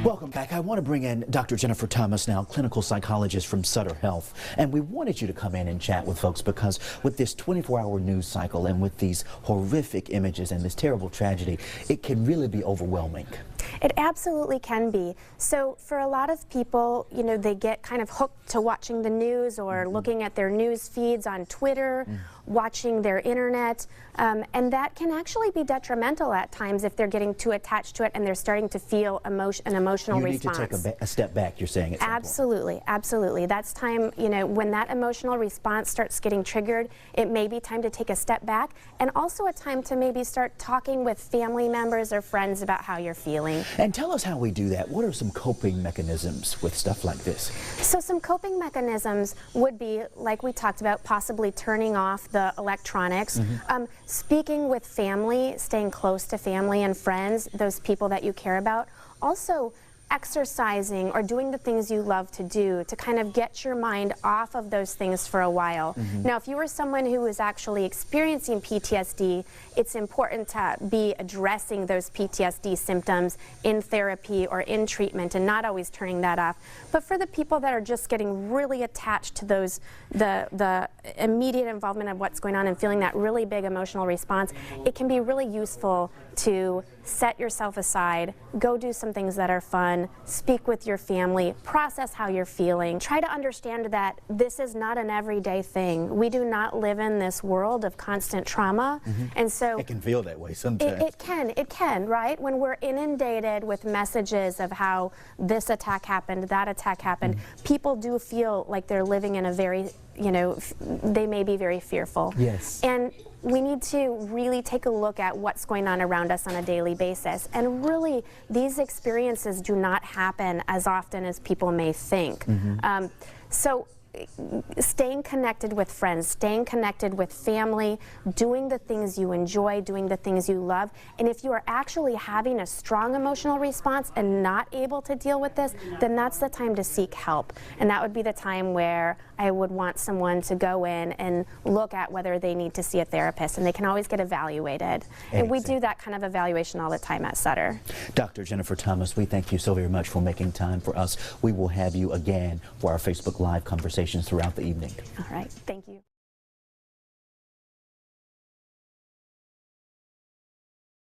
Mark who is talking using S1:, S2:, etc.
S1: Welcome back. I want to bring in Dr. Jennifer Thomas now, clinical psychologist from Sutter Health. And we wanted you to come in and chat with folks because with this 24-hour news cycle and with these horrific images and this terrible tragedy, it can really be overwhelming.
S2: It absolutely can be. So for a lot of people, you know, they get kind of hooked to watching the news or looking at their news feeds on Twitter, watching their internet, and that can actually be detrimental at times if they're getting too attached to it and they're starting to feel an emotional response.
S1: You need to take a step back, you're saying, at some
S2: Absolutely, absolutely. That's time, you know, when that emotional response starts getting triggered, it may be time to take a step back, and also a time to maybe start talking with family members or friends about how you're feeling.
S1: And tell us how we do that. What are some coping mechanisms with stuff like this?
S2: So some coping mechanisms would be, like we talked about, possibly turning off the electronics, speaking with family, staying close to family and friends, those people that you care about. Also, exercising or doing the things you love to do to kind of get your mind off of those things for a while. Now, if you were someone who is actually experiencing PTSD, it's important to be addressing those PTSD symptoms in therapy or in treatment and not always turning that off. But for the people that are just getting really attached to those, the immediate involvement of what's going on and feeling that really big emotional response, it can be really useful to set yourself aside, go do some things that are fun, speak with your family, process how you're feeling. Try to understand that this is not an everyday thing. We do not live in this world of constant trauma, and so
S1: it can feel that way sometimes.
S2: It can, right? When we're inundated with messages of how this attack happened, that attack happened, people do feel like they're living in a very, you know, they may be very fearful.
S1: Yes.
S2: And we need to really take a look at what's going on around us on a daily basis. And really, these experiences do not happen as often as people may think. So staying connected with friends, staying connected with family, doing the things you enjoy, doing the things you love. And if you are actually having a strong emotional response and not able to deal with this, then that's the time to seek help. And that would be the time where I would want someone to go in and look at whether they need to see a therapist, and they can always get evaluated. And we do that kind of evaluation all the time at Sutter.
S1: Dr. Jennifer Thomas, we thank you so very much for making time for us. We will have you again for our Facebook Live conversations throughout the evening.
S2: All right, thank you.